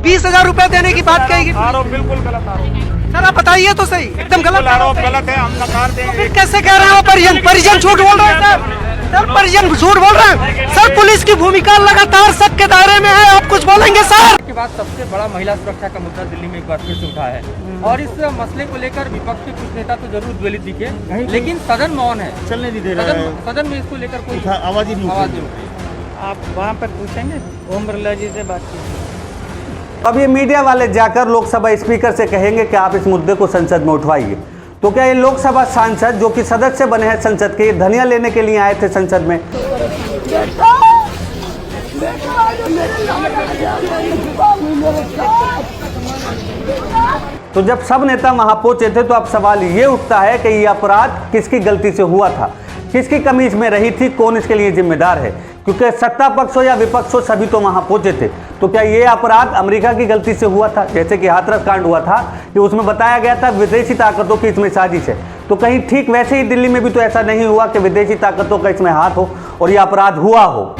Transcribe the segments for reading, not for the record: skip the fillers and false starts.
20,000 रुपए देने की बात कही। आरोप बिल्कुल गलत आरोप सर आप बताइए तो सही, एकदम गलत आरोप गलत है। हम नकार देंगे। फिर कैसे कह रहे हैं परिजन? परिजन झूठ बोल रहे हैं सर, परिजन झूठ बोल रहे हैं सर। पुलिस की भूमिका लगातार सबके दायरे में है, आप कुछ बोलेंगे सर? के बाद सबसे बड़ा महिला सुरक्षा का मुद्दा दिल्ली में एक बार फिर से उठा है और इस मसले को लेकर विपक्ष के कुछ नेता तो जरूर ज्वलित दिखे, लेकिन सदन मौन है, चलने नहीं दे रहा है। सदन में इसको लेकर कोई आवाज ही नहीं आवाज नहीं उठी। आप वहाँ पर पूछेंगे ओम बिरला जी से बात कीजिए। अब ये मीडिया वाले जाकर लोकसभा स्पीकर से कहेंगे कि आप इस मुद्दे को संसद में उठवाइए, तो क्या ये लोकसभा सांसद जो कि सदस्य बने हैं संसद के, ये धनिया लेने के लिए आए थे संसद में? तो जब सब नेता वहां पहुंचे थे तो अब सवाल ये उठता है कि ये अपराध किसकी गलती से हुआ था, किसकी कमी इसमें रही थी, कौन इसके लिए जिम्मेदार है? क्योंकि सत्ता पक्ष हो या विपक्ष हो सभी तो वहां पहुंचे थे। तो क्या ये अपराध अमेरिका की गलती से हुआ था, जैसे कि हाथरस कांड हुआ था कि उसमें बताया गया था विदेशी ताकतों की इसमें साजिश है? तो कहीं ठीक वैसे ही दिल्ली में भी तो ऐसा नहीं हुआ कि विदेशी ताकतों का इसमें हाथ हो और यह अपराध हुआ हो?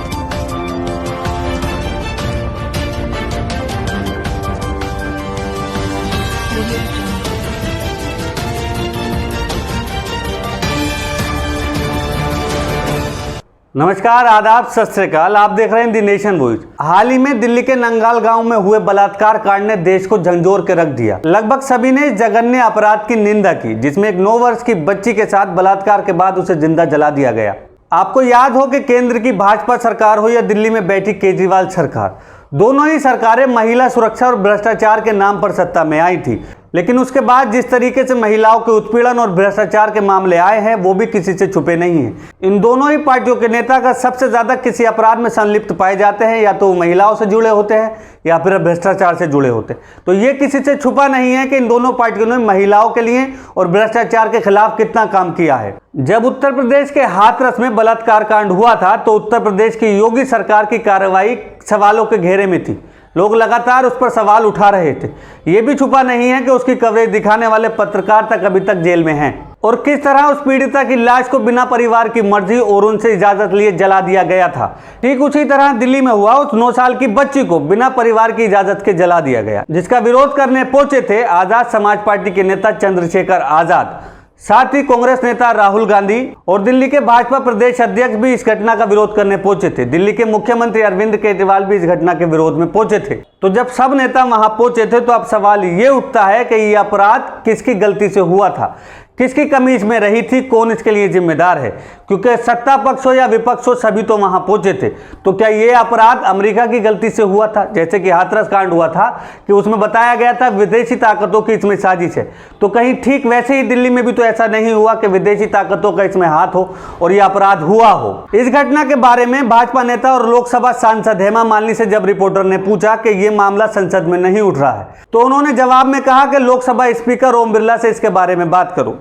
नमस्कार, आदाब, सत श्री अकाल। आप देख रहे हैं दी नेशन वॉइस। हाल ही में दिल्ली के नंगाल गांव में हुए बलात्कार कांड ने देश को झंझोर के रख दिया। लगभग सभी ने इस जघन्य अपराध की निंदा की, जिसमें एक 9 वर्ष की बच्ची के साथ बलात्कार के बाद उसे जिंदा जला दिया गया। आपको याद हो कि केंद्र की भाजपा सरकार हो या दिल्ली में बैठी केजरीवाल सरकार, दोनों ही सरकारें महिला सुरक्षा और भ्रष्टाचार के नाम पर सत्ता में आई थी, लेकिन उसके बाद जिस तरीके से महिलाओं के उत्पीड़न और भ्रष्टाचार के मामले आए हैं वो भी किसी से छुपे नहीं हैं। इन दोनों ही पार्टियों के नेता अगर सबसे ज्यादा किसी अपराध में संलिप्त पाए जाते हैं, या तो महिलाओं से जुड़े होते हैं या फिर भ्रष्टाचार से जुड़े होते हैं। तो ये किसी से छुपा नहीं है कि इन दोनों पार्टियों ने महिलाओं के लिए और भ्रष्टाचार के खिलाफ कितना काम किया है। जब उत्तर प्रदेश के हाथरस में बलात्कार कांड हुआ था तो उत्तर प्रदेश की योगी सरकार की कार्रवाई सवालों के घेरे में थी। लोग लगातार उस पर सवाल उठा रहे थे। ये भी छुपा नहीं है कि उसकी कवरेज दिखाने वाले पत्रकार तक अभी तक जेल में हैं, और किस तरह उस पीड़िता की लाश को बिना परिवार की मर्जी और उनसे इजाजत लिए जला दिया गया था। ठीक उसी तरह दिल्ली में हुआ, उस 9 साल की बच्ची को बिना परिवार की इजाजत के जला दिया गया, जिसका विरोध करने पहुंचे थे आजाद समाज पार्टी के नेता चंद्रशेखर आजाद, साथ ही कांग्रेस नेता राहुल गांधी और दिल्ली के भाजपा प्रदेश अध्यक्ष भी इस घटना का विरोध करने पहुंचे थे। दिल्ली के मुख्यमंत्री अरविंद केजरीवाल भी इस घटना के विरोध में पहुंचे थे। तो जब सब नेता वहां पहुंचे थे तो अब सवाल ये उठता है कि यह अपराध किसकी गलती से हुआ था, किसकी कमी इसमें रही थी, कौन इसके लिए जिम्मेदार है? क्योंकि सत्ता पक्ष हो या विपक्ष हो सभी तो वहां पहुंचे थे। तो क्या ये अपराध अमेरिका की गलती से हुआ था, जैसे कि हाथरस कांड हुआ था कि उसमें बताया गया था विदेशी ताकतों की इसमें साजिश है? तो कहीं ठीक वैसे ही दिल्ली में भी तो ऐसा नहीं हुआ कि विदेशी ताकतों का इसमें हाथ हो और यह अपराध हुआ हो? इस घटना के बारे में भाजपा नेता और लोकसभा सांसद हेमा मालिनी से जब रिपोर्टर ने पूछा कि ये मामला संसद में नहीं उठ रहा है, तो उन्होंने जवाब में कहा कि लोकसभा स्पीकर ओम बिरला से इसके बारे में बात करो।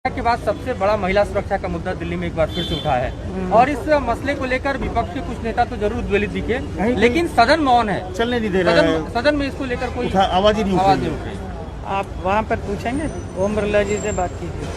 के बाद सबसे बड़ा महिला सुरक्षा का मुद्दा दिल्ली में एक बार फिर से उठा है और इस मसले को लेकर विपक्ष के कुछ नेता तो जरूर ज्वलित दिखे, लेकिन सदन मौन है, चलने नहीं दे रहा है। सदन में इसको लेकर कोई आवाज ही नहीं उठी। आप वहाँ पर पूछेंगे ओम बिरला जी से बात कीजिए।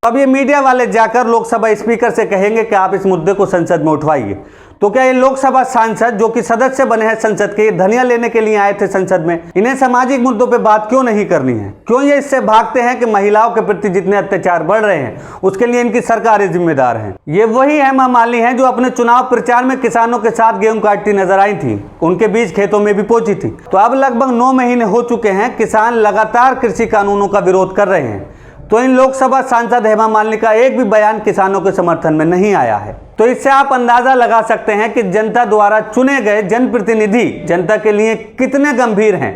अब ये मीडिया वाले जाकर लोकसभा स्पीकर से कहेंगे कि आप इस मुद्दे को संसद में उठवाइए, तो क्या ये लोकसभा सांसद जो कि सदस्य बने हैं संसद के, धनिया लेने के लिए आए थे संसद में, इन्हें सामाजिक मुद्दों पे बात क्यों नहीं करनी है? क्यों ये इससे भागते हैं कि महिलाओं के प्रति जितने अत्याचार बढ़ रहे हैं उसके लिए इनकी सरकारें जिम्मेदार हैं? ये वही हेमा मालिनी हैं जो अपने चुनाव प्रचार में किसानों के साथ गेहूं काटती नजर आई थी, उनके बीच खेतों में भी पहुंची थी। तो अब लगभग 9 महीने हो चुके हैं, किसान लगातार कृषि कानूनों का विरोध कर रहे हैं, तो इन लोकसभा सांसद हेमा मालिनी का एक भी बयान किसानों के समर्थन में नहीं आया है। तो इससे आप अंदाजा लगा सकते हैं कि जनता द्वारा चुने गए जनप्रतिनिधि जनता के लिए कितने गंभीर हैं,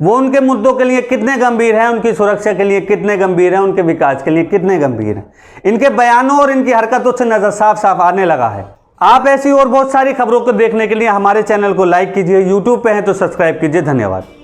वो उनके मुद्दों के लिए कितने गंभीर हैं, उनकी सुरक्षा के लिए कितने गंभीर हैं, उनके विकास के लिए कितने गंभीर हैं। इनके बयानों और इनकी हरकतों से नजर साफ साफ आने लगा है। आप ऐसी और बहुत सारी खबरों को देखने के लिए हमारे चैनल को लाइक कीजिए, यूट्यूब पे हैं तो सब्सक्राइब कीजिए। धन्यवाद।